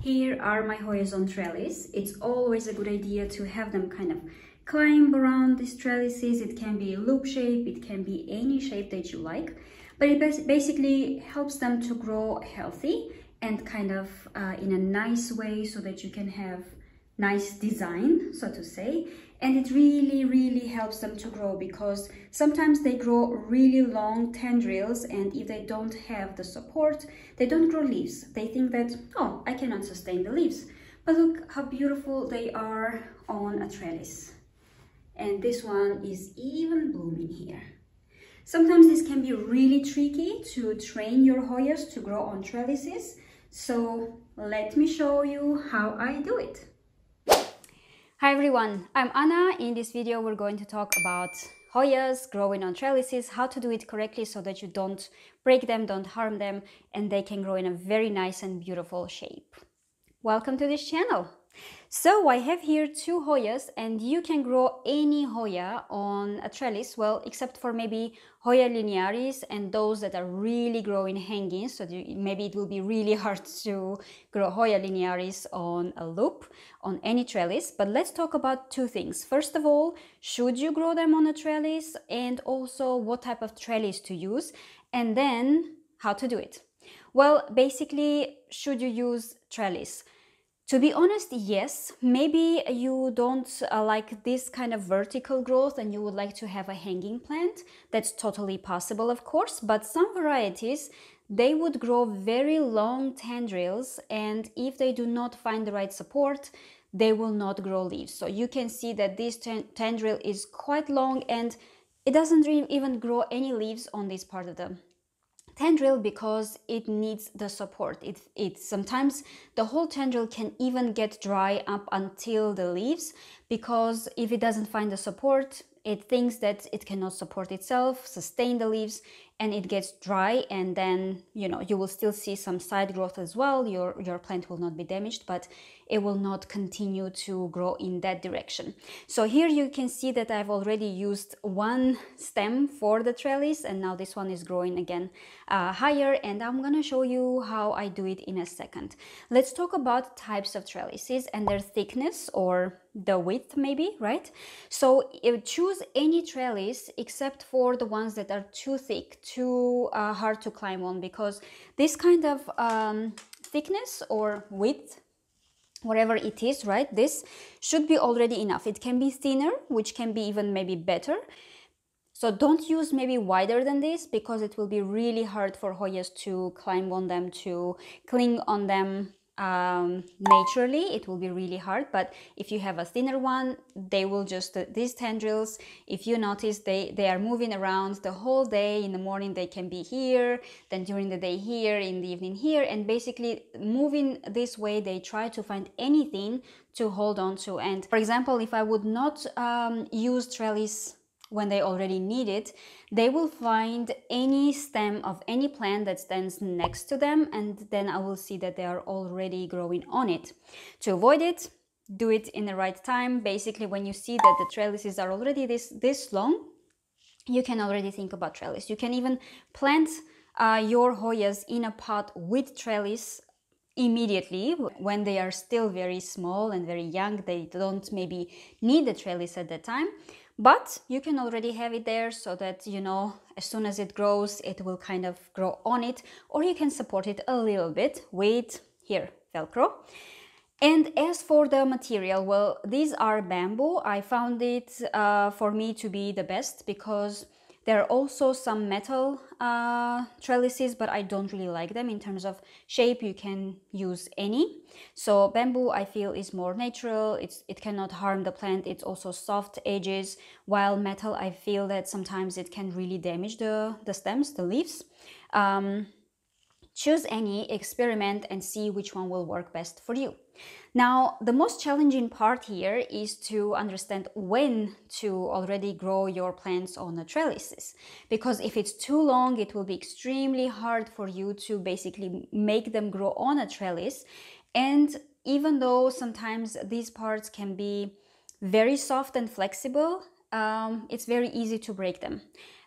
Here are my Hoyas on trellis. It's always a good idea to have them kind of climb around these trellises. It can be loop shape, it can be any shape that you like, but it basically helps them to grow healthy and kind of in a nice way so that you can have nice design, so to say. And it really helps them to grow, because sometimes they grow really long tendrils, and if they don't have the support, they don't grow leaves. They think that, oh, I cannot sustain the leaves. But look how beautiful they are on a trellis. And this one is even blooming here. Sometimes this can be really tricky to train your Hoyas to grow on trellises. So let me show you how I do it. Hi everyone, I'm Anna. In this video we're going to talk about Hoyas growing on trellises, how to do it correctly so that you don't break them, don't harm them, and they can grow in a very nice and beautiful shape. Welcome to this channel. So I have here two Hoyas, and you can grow any Hoya on a trellis, well, except for maybe Hoya linearis and those that are really growing hanging, so maybe it will be really hard to grow Hoya linearis on a loop, on any trellis. But let's talk about two things. First of all, should you grow them on a trellis, and also what type of trellis to use, and then how to do it. Well, basically, should you use trellis? To be honest, yes. Maybe you don't like this kind of vertical growth and you would like to have a hanging plant. That's totally possible, of course, but some varieties, they would grow very long tendrils, and if they do not find the right support, they will not grow leaves. So you can see that this tendril is quite long, and it doesn't even grow any leaves on this part of the tendril because it needs the support. It sometimes the whole tendril can even get dry up until the leaves, because if it doesn't find the support, it thinks that it cannot support itself, sustain the leaves, and it gets dry, and then you will still see some side growth as well. Your plant will not be damaged, but it will not continue to grow in that direction. So here you can see that I've already used one stem for the trellis, and now this one is growing again higher, and I'm gonna show you how I do it in a second. Let's talk about types of trellises and their thickness, or the width maybe, right? So choose any trellis except for the ones that are too thick, too hard to climb on, because this kind of thickness or width, whatever it is, right, this should be already enough. It can be thinner, which can be even maybe better. So don't use maybe wider than this, because it will be really hard for Hoyas to climb on them, to cling on them naturally. It will be really hard. But if you have a thinner one, they will just, these tendrils, if you notice, they are moving around the whole day. In the morning they can be here, then during the day here, in the evening here, and basically moving this way they try to find anything to hold on to. And for example, if I would not use trellis when they already need it, they will find any stem of any plant that stands next to them, and then I will see that they are already growing on it. To avoid it, do it in the right time. Basically, when you see that the trellises are already this long, you can already think about trellis. You can even plant your Hoyas in a pot with trellis immediately when they are still very small and very young. They don't maybe need the trellis at that time, but you can already have it there, so that as soon as it grows, it will kind of grow on it, or you can support it a little bit with here Velcro. And as for the material, well, these are bamboo. I found it for me to be the best, because there are also some metal trellises, but I don't really like them in terms of shape. You can use any. So bamboo, I feel, is more natural. It cannot harm the plant. It's also soft edges, while metal, I feel that sometimes it can really damage the stems, the leaves. Choose any, experiment, and see which one will work best for you. Now, the most challenging part here is to understand when to already grow your plants on the trellises, because if it's too long, it will be extremely hard for you to basically make them grow on a trellis. And even though sometimes these parts can be very soft and flexible, it's very easy to break them.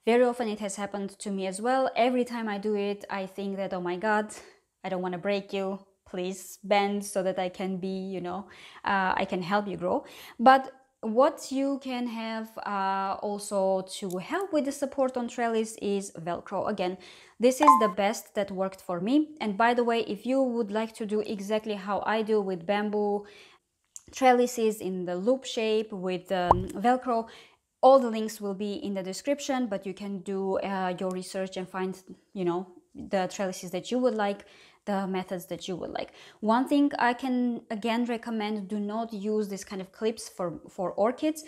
Very often it has happened to me as well. Every time I do it, I think that, oh my God, I don't want to break you. please bend so that I can be, you know, I can help you grow. But what you can have also to help with the support on trellis is Velcro. Again, this is the best that worked for me. And by the way, if you would like to do exactly how I do with bamboo trellises in the loop shape with Velcro, all the links will be in the description, but you can do your research and find, you know, the trellises that you would like, the methods that you would like. One thing I can again recommend, do not use this kind of clips for orchids,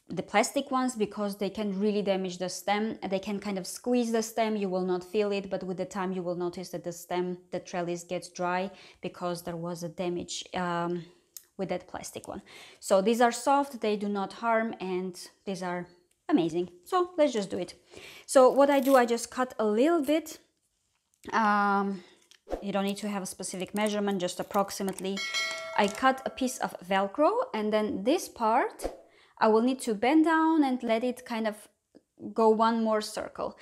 the plastic ones, because they can really damage the stem. They can kind of squeeze the stem, you will not feel it, but with the time you will notice that the stem, the trellis gets dry because there was a damage with that plastic one. So these are soft, they do not harm, and these are amazing. So let's just do it. So what I do, I just cut a little bit. You don't need to have a specific measurement, just approximately. I cut a piece of Velcro, and then this part I will need to bend down and let it kind of go one more circle.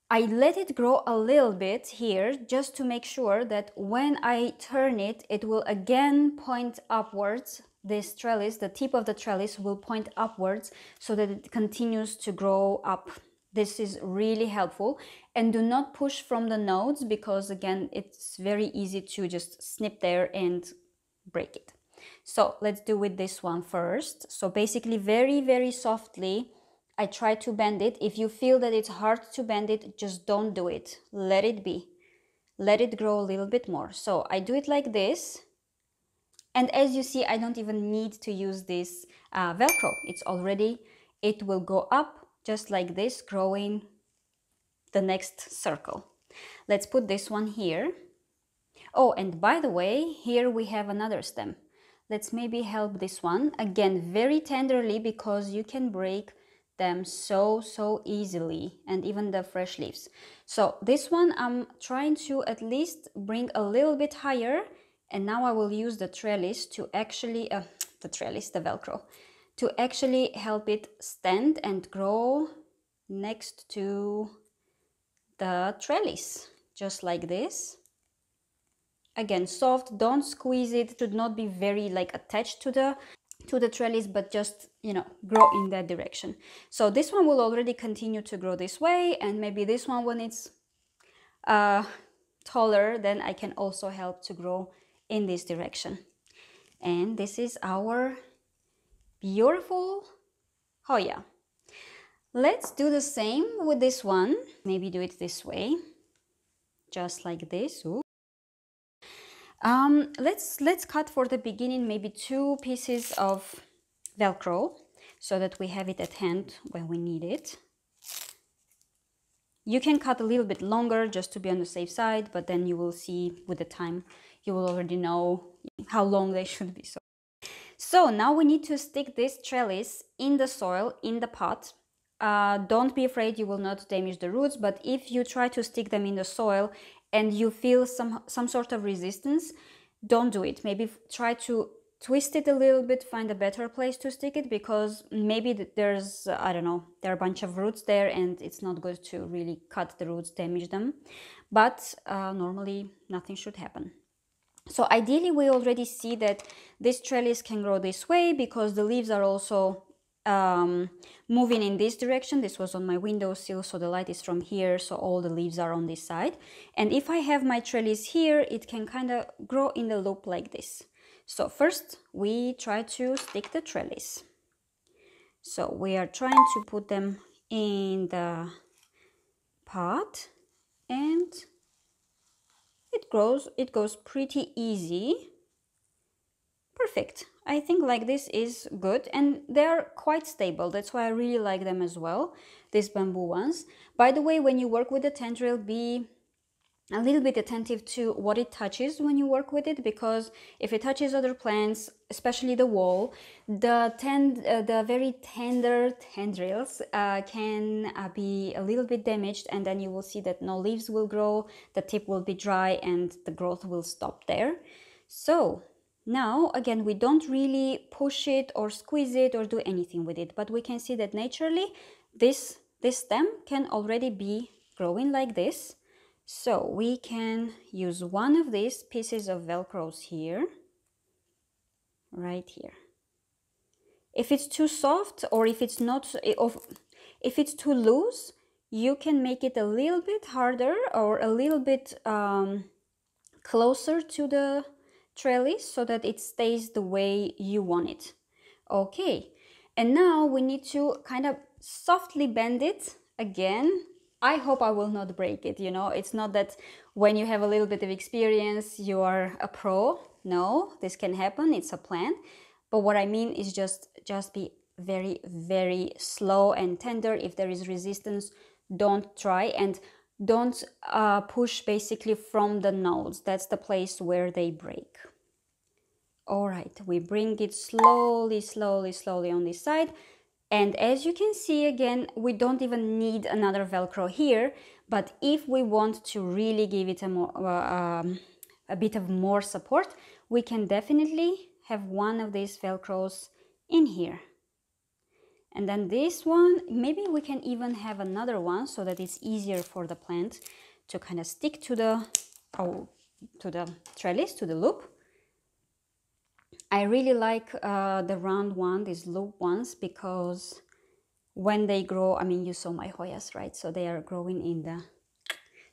I let it grow a little bit here just to make sure that when I turn it, it will again point upwards. This trellis, the tip of the trellis will point upwards so that it continues to grow up. This is really helpful. And do not push from the nodes, because again, it's very easy to just snip there and break it. So let's do with this one first. So basically very, very softly, I try to bend it. If you feel that it's hard to bend it, just don't do it. Let it be. Let it grow a little bit more. So I do it like this. And as you see, I don't even need to use this Velcro. It's already, it will go up just like this, growing the next circle. Let's put this one here. Oh, and by the way, here we have another stem. Let's maybe help this one. Again, very tenderly, because you can break them so easily, and even the fresh leaves. So this one I'm trying to at least bring a little bit higher, and now I will use the trellis to actually, the Velcro, to actually help it stand and grow next to the trellis, just like this. Again, soft, don't squeeze it, to not be very like attached to the trellis, but just, you know, grow in that direction. So this one will already continue to grow this way, and maybe this one, when it's taller, then I can also help to grow in this direction. And this is our beautiful Hoya. Let's do the same with this one. Maybe do it this way, just like this. Ooh. Let's cut for the beginning maybe 2 pieces of Velcro so that we have it at hand when we need it. You can cut a little bit longer just to be on the safe side, but then you will see with the time, you will already know how long they should be. So now we need to stick this trellis in the soil, in the pot. Don't be afraid, you will not damage the roots, but if you try to stick them in the soil and you feel some sort of resistance, don't do it. Maybe try to twist it a little bit, find a better place to stick it, because maybe there's, I don't know, there are a bunch of roots there and it's not good to really cut the roots, damage them. But normally nothing should happen. So ideally we already see that this trellis can grow this way because the leaves are also moving in this direction. This was on my windowsill, so the light is from here, so all the leaves are on this side. And if I have my trellis here, it can kind of grow in the loop like this. So first we try to stick the trellis. So we are trying to put them in the pot, and it goes pretty easy. Perfect. I think like this is good, and they're quite stable. That's why I really like them as well, these bamboo ones. By the way, when you work with the tendril, be a little bit attentive to what it touches when you work with it, because if it touches other plants, especially the wall, the very tender tendrils can be a little bit damaged, and then you will see that no leaves will grow, the tip will be dry, and the growth will stop there. So now, again, we don't really push it or squeeze it or do anything with it, but we can see that naturally this stem can already be growing like this. So we can use one of these pieces of Velcros here, right here. If it's too soft, or if it's not, if it's too loose, you can make it a little bit harder or a little bit closer to the trellis so that it stays the way you want it. Okay, and now we need to kind of softly bend it again. I hope I will not break it, you know. It's not that when you have a little bit of experience you are a pro. No, this can happen, it's a plant. But what I mean is just be very, very slow and tender. If there is resistance, don't try, and don't push basically from the nodes. That's the place where they break. All right, we bring it slowly, slowly, slowly on this side. And as you can see, again, we don't even need another Velcro here, but if we want to really give it a bit of more support, we can definitely have one of these Velcros in here. And then this one, maybe we can even have another one so that it's easier for the plant to kind of stick to the trellis, to the loop. I really like the round one, these loop ones, because when they grow, I mean, you saw my Hoyas, right? So they are growing in the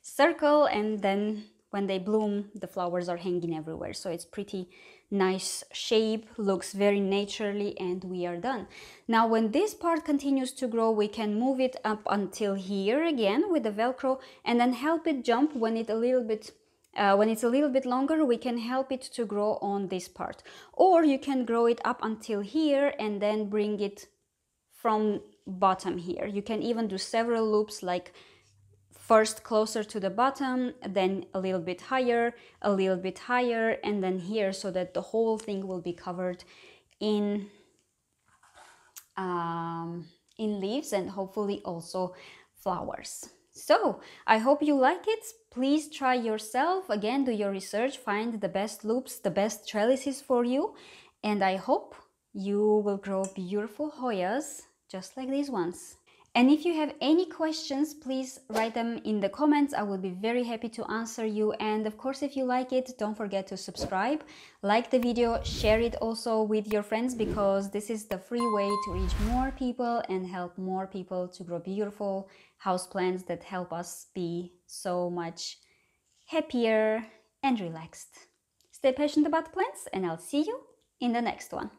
circle, and then when they bloom, the flowers are hanging everywhere. So it's pretty nice shape, looks very naturally, and we are done. Now, when this part continues to grow, we can move it up until here again with the Velcro, and then help it jump when it's a little bit longer. We can help it to grow on this part, or you can grow it up until here and then bring it from bottom here. You can even do several loops, like first closer to the bottom, then a little bit higher, and then here, so that the whole thing will be covered in leaves and hopefully also flowers. So I hope you like it. Please try yourself. Again, do your research, find the best loops, the best trellises for you, and I hope you will grow beautiful Hoyas just like these ones. And if you have any questions, please write them in the comments. I will be very happy to answer you. And of course, if you like it, don't forget to subscribe, like the video, share it also with your friends, because this is the free way to reach more people and help more people to grow beautiful houseplants that help us be so much happier and relaxed. Stay patient about plants, and I'll see you in the next one.